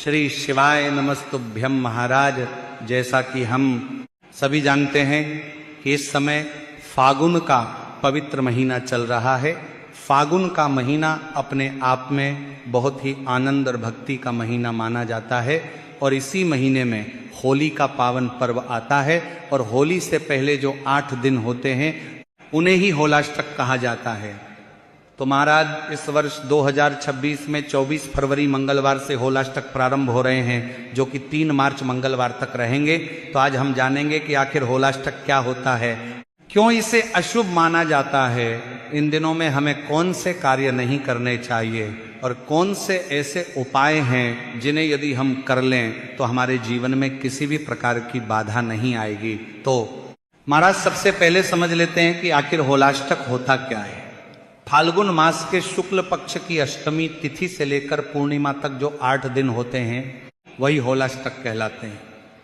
श्री शिवाय नमस्तुभ्यम। महाराज, जैसा कि हम सभी जानते हैं कि इस समय फागुन का पवित्र महीना चल रहा है। फागुन का महीना अपने आप में बहुत ही आनंद और भक्ति का महीना माना जाता है और इसी महीने में होली का पावन पर्व आता है और होली से पहले जो 8 दिन होते हैं उन्हें ही होलाष्टक कहा जाता है। तो महाराज, इस वर्ष 2026 में 24 फरवरी मंगलवार से होलाष्टक प्रारंभ हो रहे हैं, जो कि 3 मार्च मंगलवार तक रहेंगे। तो आज हम जानेंगे कि आखिर होलाष्टक क्या होता है, क्यों इसे अशुभ माना जाता है, इन दिनों में हमें कौन से कार्य नहीं करने चाहिए और कौन से ऐसे उपाय हैं जिन्हें यदि हम कर लें तो हमारे जीवन में किसी भी प्रकार की बाधा नहीं आएगी। तो महाराज, सबसे पहले समझ लेते हैं कि आखिर होलाष्टक होता क्या है। फाल्गुन मास के शुक्ल पक्ष की अष्टमी तिथि से लेकर पूर्णिमा तक जो 8 दिन होते हैं वही होलाष्टक कहलाते हैं।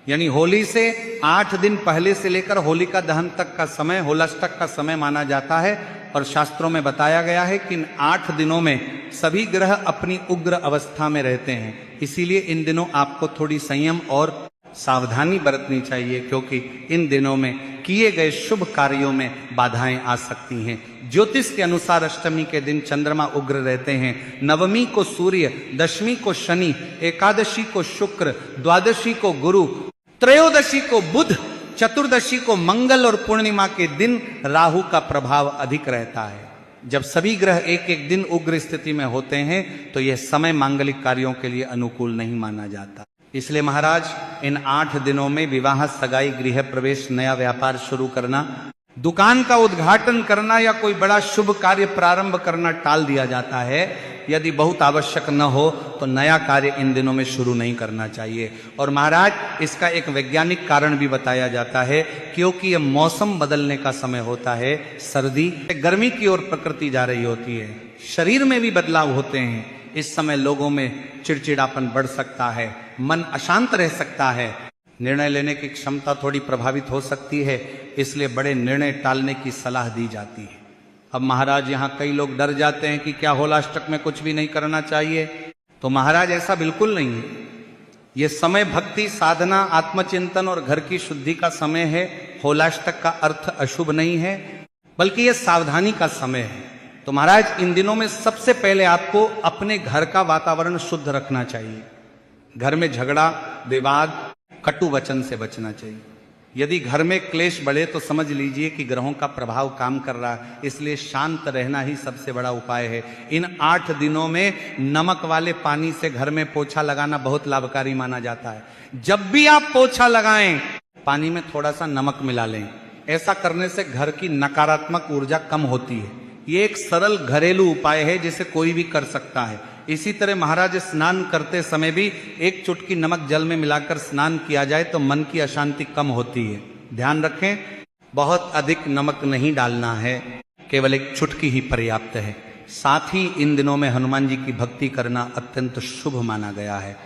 यानी होली से 8 दिन पहले से लेकर होलिका दहन तक का समय होलाष्टक का समय माना जाता है। और शास्त्रों में बताया गया है कि इन 8 दिनों में सभी ग्रह अपनी उग्र अवस्था में रहते हैं, इसीलिए इन दिनों आपको थोड़ी संयम और सावधानी बरतनी चाहिए, क्योंकि इन दिनों में किए गए शुभ कार्यों में बाधाएं आ सकती हैं। ज्योतिष के अनुसार अष्टमी के दिन चंद्रमा उग्र रहते हैं, नवमी को सूर्य, दशमी को शनि, एकादशी को शुक्र, द्वादशी को गुरु, त्रयोदशी को बुध, चतुर्दशी को मंगल और पूर्णिमा के दिन राहु का प्रभाव अधिक रहता है। जब सभी ग्रह एक एक दिन उग्र स्थिति में होते हैं तो यह समय मांगलिक कार्यों के लिए अनुकूल नहीं माना जाता। इसलिए महाराज, इन 8 दिनों में विवाह, सगाई, गृह प्रवेश, नया व्यापार शुरू करना, दुकान का उद्घाटन करना या कोई बड़ा शुभ कार्य प्रारंभ करना टाल दिया जाता है। यदि बहुत आवश्यक न हो तो नया कार्य इन दिनों में शुरू नहीं करना चाहिए। और महाराज, इसका एक वैज्ञानिक कारण भी बताया जाता है, क्योंकि यह मौसम बदलने का समय होता है। सर्दी, गर्मी की ओर प्रकृति जा रही होती है, शरीर में भी बदलाव होते हैं। इस समय लोगों में चिड़चिड़ापन बढ़ सकता है, मन अशांत रह सकता है, निर्णय लेने की क्षमता थोड़ी प्रभावित हो सकती है, इसलिए बड़े निर्णय टालने की सलाह दी जाती है। अब महाराज, यहाँ कई लोग डर जाते हैं कि क्या होलाष्टक में कुछ भी नहीं करना चाहिए। तो महाराज, ऐसा बिल्कुल नहीं है। यह समय भक्ति, साधना, आत्मचिंतन और घर की शुद्धि का समय है। होलाष्टक का अर्थ अशुभ नहीं है, बल्कि यह सावधानी का समय है। तो महाराज, इन दिनों में सबसे पहले आपको अपने घर का वातावरण शुद्ध रखना चाहिए। घर में झगड़ा, विवाद, कटु वचन से बचना चाहिए। यदि घर में क्लेश बढ़े तो समझ लीजिए कि ग्रहों का प्रभाव काम कर रहा है, इसलिए शांत रहना ही सबसे बड़ा उपाय है। इन 8 दिनों में नमक वाले पानी से घर में पोछा लगाना बहुत लाभकारी माना जाता है। जब भी आप पोछा लगाएं, पानी में थोड़ा सा नमक मिला लें। ऐसा करने से घर की नकारात्मक ऊर्जा कम होती है। ये एक सरल घरेलू उपाय है जिसे कोई भी कर सकता है। इसी तरह महाराज, स्नान करते समय भी 1 चुटकी नमक जल में मिलाकर स्नान किया जाए तो मन की अशांति कम होती है। ध्यान रखें, बहुत अधिक नमक नहीं डालना है, केवल 1 चुटकी ही पर्याप्त है। साथ ही इन दिनों में हनुमान जी की भक्ति करना अत्यंत शुभ माना गया है।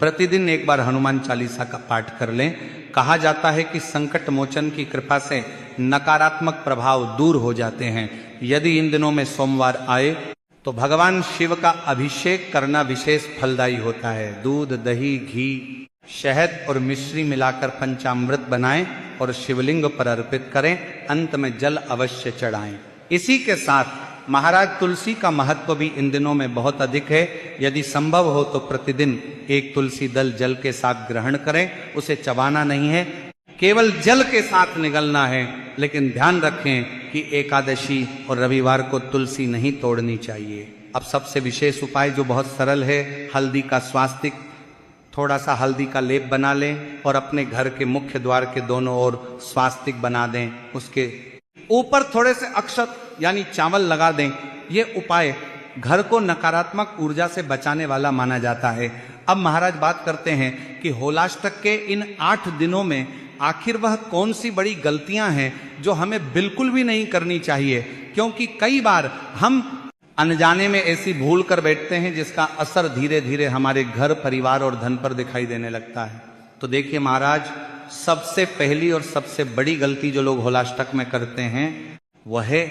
प्रतिदिन एक बार हनुमान चालीसा का पाठ कर लें। कहा जाता है कि संकट मोचन की कृपा से नकारात्मक प्रभाव दूर हो जाते हैं। यदि इन दिनों में सोमवार आए तो भगवान शिव का अभिषेक करना विशेष फलदायी होता है। दूध, दही, घी, शहद और मिश्री मिलाकर पंचामृत बनाएं और शिवलिंग पर अर्पित करें। अंत में जल अवश्य चढ़ाएं। इसी के साथ महाराज, तुलसी का महत्व भी इन दिनों में बहुत अधिक है। यदि संभव हो तो प्रतिदिन 1 तुलसी दल जल के साथ ग्रहण करें। उसे चबाना नहीं है, केवल जल के साथ निगलना है। लेकिन ध्यान रखें कि एकादशी और रविवार को तुलसी नहीं तोड़नी चाहिए। अब सबसे विशेष उपाय जो बहुत सरल है, हल्दी का स्वास्तिक, थोड़ा सा हल्दी का लेप बना लें और अपने घर के मुख्य द्वार के दोनों ओर स्वास्तिक बना दें। उसके ऊपर थोड़े से अक्षत यानी चावल लगा दें। ये उपाय घर को नकारात्मक ऊर्जा से बचाने वाला माना जाता है। अब महाराज, बात करते हैं कि होलाष्टक के इन 8 दिनों में आखिर वह कौन सी बड़ी गलतियां हैं जो हमें बिल्कुल भी नहीं करनी चाहिए। क्योंकि कई बार हम अनजाने में ऐसी भूल कर बैठते हैं जिसका असर धीरे धीरे हमारे घर, परिवार और धन पर दिखाई देने लगता है। तो देखिए महाराज, सबसे पहली और सबसे बड़ी गलती जो लोग होलाष्टक में करते हैं वह है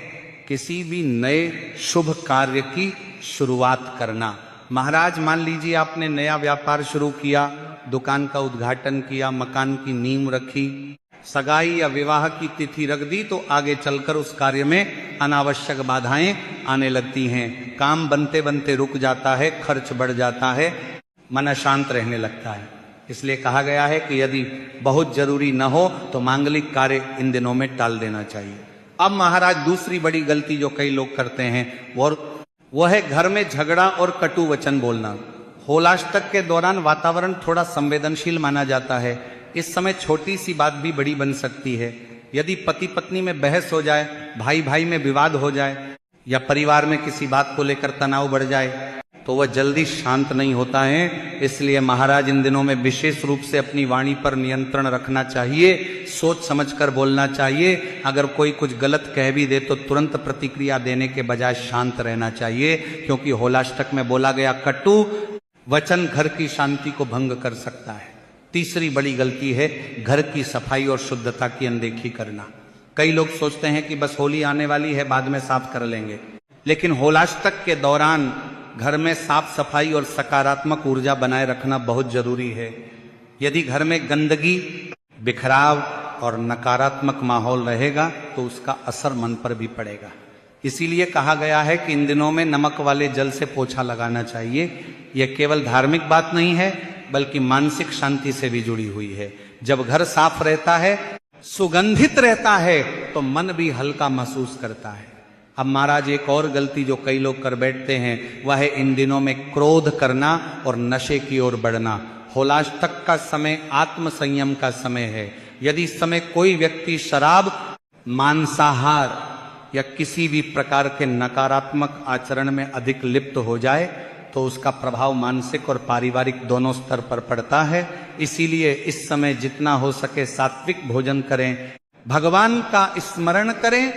किसी भी नए शुभ कार्य की शुरुआत करना। महाराज मान लीजिए आपने नया व्यापार शुरू किया, दुकान का उद्घाटन किया, मकान की नींव रखी, सगाई या विवाह की तिथि रख दी, तो आगे चलकर उस कार्य में अनावश्यक बाधाएं आने लगती हैं। काम बनते बनते रुक जाता है, खर्च बढ़ जाता है, मन अशांत रहने लगता है। इसलिए कहा गया है कि यदि बहुत जरूरी न हो तो मांगलिक कार्य इन दिनों में टाल देना चाहिए। अब महाराज दूसरी बड़ी गलती जो कई लोग करते हैं वो है घर में झगड़ा और कटु वचन बोलना। होलाष्टक के दौरान वातावरण थोड़ा संवेदनशील माना जाता है। इस समय छोटी सी बात भी बड़ी बन सकती है। यदि पति पत्नी में बहस हो जाए, भाई भाई में विवाद हो जाए, या परिवार में किसी बात को लेकर तनाव बढ़ जाए, तो वह जल्दी शांत नहीं होता है। इसलिए महाराज इन दिनों में विशेष रूप से अपनी वाणी पर नियंत्रण रखना चाहिए, सोच समझकर बोलना चाहिए। अगर कोई कुछ गलत कह भी दे तो तुरंत प्रतिक्रिया देने के बजाय शांत रहना चाहिए, क्योंकि होलाष्टक में बोला गया कटु वचन घर की शांति को भंग कर सकता है। तीसरी बड़ी गलती है घर की सफाई और शुद्धता की अनदेखी करना। कई लोग सोचते हैं कि बस होली आने वाली है, बाद में साफ कर लेंगे, लेकिन होलाष्टक के दौरान घर में साफ सफाई और सकारात्मक ऊर्जा बनाए रखना बहुत जरूरी है। यदि घर में गंदगी, बिखराव और नकारात्मक माहौल रहेगा तो उसका असर मन पर भी पड़ेगा। इसीलिए कहा गया है कि इन दिनों में नमक वाले जल से पोछा लगाना चाहिए। यह केवल धार्मिक बात नहीं है, बल्कि मानसिक शांति से भी जुड़ी हुई है। जब घर साफ रहता है, सुगंधित रहता है, तो मन भी हल्का महसूस करता है। अब महाराज एक और गलती जो कई लोग कर बैठते हैं वह है इन दिनों में क्रोध करना और नशे की ओर बढ़ना। होलाष्टक का समय आत्म संयम का समय है। यदि इस समय कोई व्यक्ति शराब, मांसाहार या किसी भी प्रकार के नकारात्मक आचरण में अधिक लिप्त हो जाए तो उसका प्रभाव मानसिक और पारिवारिक दोनों स्तर पर पड़ता है। इसीलिए इस समय जितना हो सके सात्विक भोजन करें, भगवान का स्मरण करें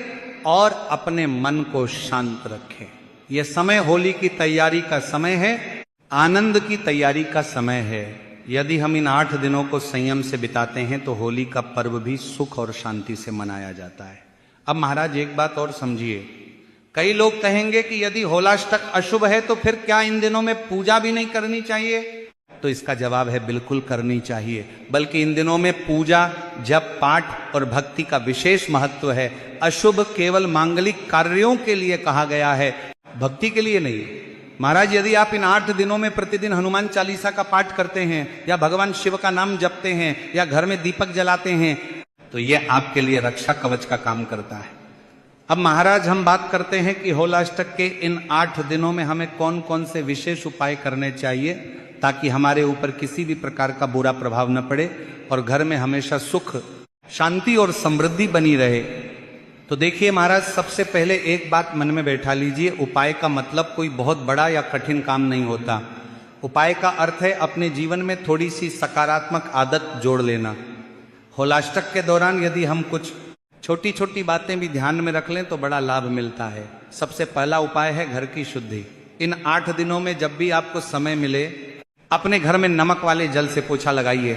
और अपने मन को शांत रखें। यह समय होली की तैयारी का समय है, आनंद की तैयारी का समय है। यदि हम इन 8 दिनों को संयम से बिताते हैं तो होली का पर्व भी सुख और शांति से मनाया जाता है। अब महाराज एक बात और समझिए, कई लोग कहेंगे कि यदि होलाष्टक अशुभ है तो फिर क्या इन दिनों में पूजा भी नहीं करनी चाहिए? तो इसका जवाब है बिल्कुल करनी चाहिए। बल्कि इन दिनों में पूजा, जप, पाठ और भक्ति का विशेष महत्व है। अशुभ केवल मांगलिक कार्यों के लिए कहा गया है, भक्ति के लिए नहीं। महाराज यदि आप इन 8 दिनों में प्रतिदिन हनुमान चालीसा का पाठ करते हैं, या भगवान शिव का नाम जपते हैं, या घर में दीपक जलाते हैं, तो यह आपके लिए रक्षा कवच का काम करता है। अब महाराज हम बात करते हैं कि होलाष्टक के इन 8 दिनों में हमें कौन कौन से विशेष उपाय करने चाहिए ताकि हमारे ऊपर किसी भी प्रकार का बुरा प्रभाव न पड़े और घर में हमेशा सुख, शांति और समृद्धि बनी रहे। तो देखिए महाराज, सबसे पहले एक बात मन में बैठा लीजिए, उपाय का मतलब कोई बहुत बड़ा या कठिन काम नहीं होता। उपाय का अर्थ है अपने जीवन में थोड़ी सी सकारात्मक आदत जोड़ लेना। होलाष्टक के दौरान यदि हम कुछ छोटी छोटी बातें भी ध्यान में रख लें तो बड़ा लाभ मिलता है। सबसे पहला उपाय है घर की शुद्धि। इन 8 दिनों में जब भी आपको समय मिले, अपने घर में नमक वाले जल से पोछा लगाइए।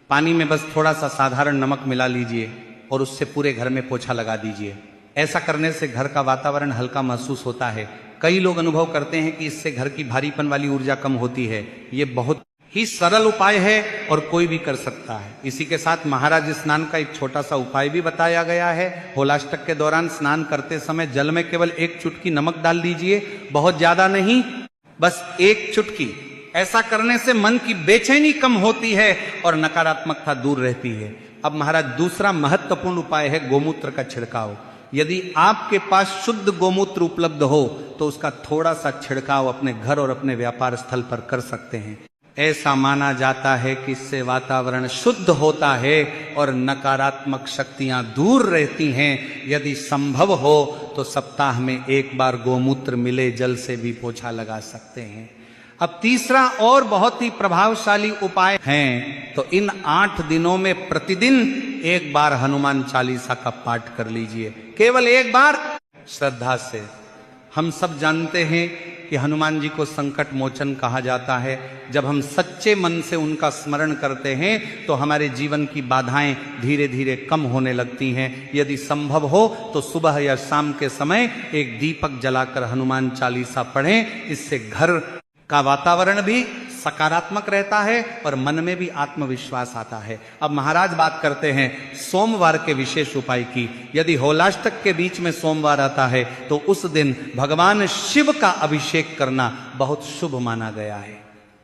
पानी में बस थोड़ा सा साधारण नमक मिला लीजिए और उससे पूरे घर में पोछा लगा दीजिए। ऐसा करने से घर का वातावरण हल्का महसूस होता है। कई लोग अनुभव करते हैं कि इससे घर की भारीपन वाली ऊर्जा कम होती है। ये बहुत ही सरल उपाय है और कोई भी कर सकता है। इसी के साथ महाराज स्नान का एक छोटा सा उपाय भी बताया गया है। होलाष्टक के दौरान स्नान करते समय जल में केवल 1 चुटकी नमक डाल दीजिए, बहुत ज्यादा नहीं, बस 1 चुटकी। ऐसा करने से मन की बेचैनी कम होती है और नकारात्मकता दूर रहती है। अब महाराज दूसरा महत्वपूर्ण उपाय है गोमूत्र का छिड़काव। यदि आपके पास शुद्ध गोमूत्र उपलब्ध हो तो उसका थोड़ा सा छिड़काव अपने घर और अपने व्यापार स्थल पर कर सकते हैं। ऐसा माना जाता है कि इससे वातावरण शुद्ध होता है और नकारात्मक शक्तियां दूर रहती हैं। यदि संभव हो तो सप्ताह में 1 बार गोमूत्र मिले जल से भी पोछा लगा सकते हैं। अब तीसरा और बहुत ही प्रभावशाली उपाय है, तो इन 8 दिनों में प्रतिदिन 1 बार हनुमान चालीसा का पाठ कर लीजिए, केवल 1 बार श्रद्धा से। हम सब जानते हैं कि हनुमान जी को संकट मोचन कहा जाता है। जब हम सच्चे मन से उनका स्मरण करते हैं तो हमारे जीवन की बाधाएं धीरे धीरे कम होने लगती हैं। यदि संभव हो तो सुबह या शाम के समय एक दीपक जलाकर हनुमान चालीसा पढ़ें। इससे घर का वातावरण भी सकारात्मक रहता है और मन में भी आत्मविश्वास आता है। अब महाराज बात करते हैं सोमवार के विशेष उपाय की। यदि होलाष्टक के बीच में सोमवार आता है तो उस दिन भगवान शिव का अभिषेक करना बहुत शुभ माना गया है।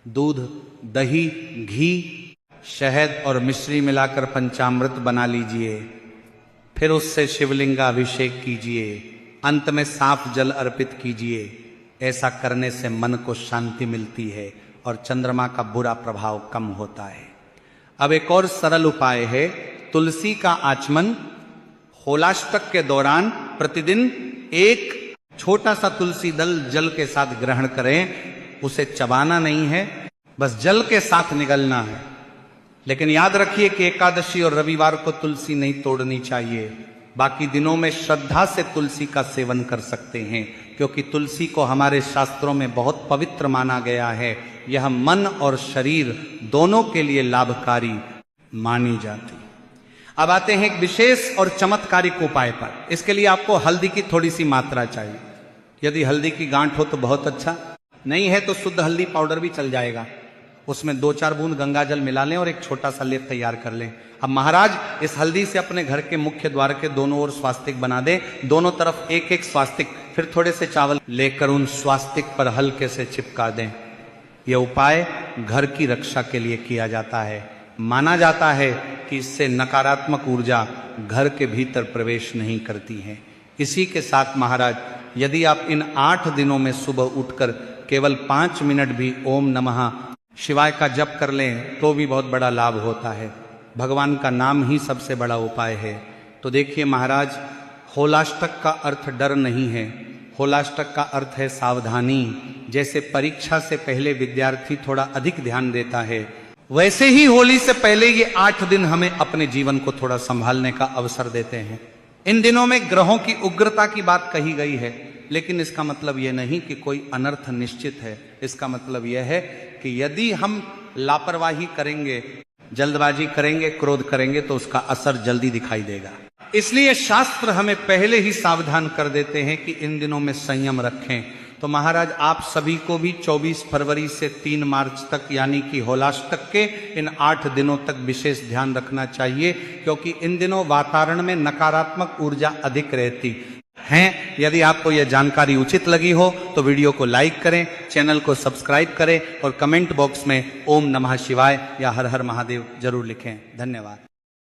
दूध, दही, घी, शहद और मिश्री मिलाकर पंचामृत बना लीजिए, फिर उससे शिवलिंग का अभिषेक कीजिए, अंत में साफ जल अर्पित कीजिए। ऐसा करने से मन को शांति मिलती है और चंद्रमा का बुरा प्रभाव कम होता है। अब एक और सरल उपाय है, तुलसी का आचमन। होलाष्टक के दौरान प्रतिदिन एक छोटा सा तुलसी दल जल के साथ ग्रहण करें। उसे चबाना नहीं है, बस जल के साथ निगलना है। लेकिन याद रखिए कि एकादशी और रविवार को तुलसी नहीं तोड़नी चाहिए। बाकी दिनों में श्रद्धा से तुलसी का सेवन कर सकते हैं, क्योंकि तुलसी को हमारे शास्त्रों में बहुत पवित्र माना गया है। यह मन और शरीर दोनों के लिए लाभकारी मानी जाती। अब आते हैं एक विशेष और चमत्कारिक उपाय पर। इसके लिए आपको हल्दी की थोड़ी सी मात्रा चाहिए। यदि हल्दी की गांठ हो तो बहुत अच्छा, नहीं है तो शुद्ध हल्दी पाउडर भी चल जाएगा। उसमें 2-4 बूंद गंगा जल मिला लें और एक छोटा सा लेप तैयार कर लें। अब महाराज इस हल्दी से अपने घर के मुख्य द्वार के दोनों ओर स्वास्तिक बना दें, दोनों तरफ एक एक स्वास्तिक, फिर थोड़े से चावल लेकर उन स्वास्तिक पर हल्के से चिपका दें। यह उपाय घर की रक्षा के लिए किया जाता है। माना जाता है कि इससे नकारात्मक ऊर्जा घर के भीतर प्रवेश नहीं करती है। इसी के साथ महाराज यदि आप इन 8 दिनों में सुबह उठकर केवल 5 मिनट भी ओम नमः शिवाय का जप कर लें तो भी बहुत बड़ा लाभ होता है। भगवान का नाम ही सबसे बड़ा उपाय है। तो देखिए महाराज, होलाष्टक का अर्थ डर नहीं है, होलाष्टक का अर्थ है सावधानी। जैसे परीक्षा से पहले विद्यार्थी थोड़ा अधिक ध्यान देता है, वैसे ही होली से पहले ये 8 दिन हमें अपने जीवन को थोड़ा संभालने का अवसर देते हैं। इन दिनों में ग्रहों की उग्रता की बात कही गई है, लेकिन इसका मतलब यह नहीं कि कोई अनर्थ निश्चित है। इसका मतलब यह है कि यदि हम लापरवाही करेंगे, जल्दबाजी करेंगे, क्रोध करेंगे तो उसका असर जल्दी दिखाई देगा। इसलिए शास्त्र हमें पहले ही सावधान कर देते हैं कि इन दिनों में संयम रखें। तो महाराज आप सभी को भी 24 फरवरी से 3 मार्च तक यानी कि होलाष्टक के इन 8 दिनों तक विशेष ध्यान रखना चाहिए, क्योंकि इन दिनों वातावरण में नकारात्मक ऊर्जा अधिक रहती हैं। यदि आपको यह जानकारी उचित लगी हो तो वीडियो को लाइक करें, चैनल को सब्सक्राइब करें और कमेंट बॉक्स में ओम नमः शिवाय या हर हर महादेव जरूर लिखें। धन्यवाद।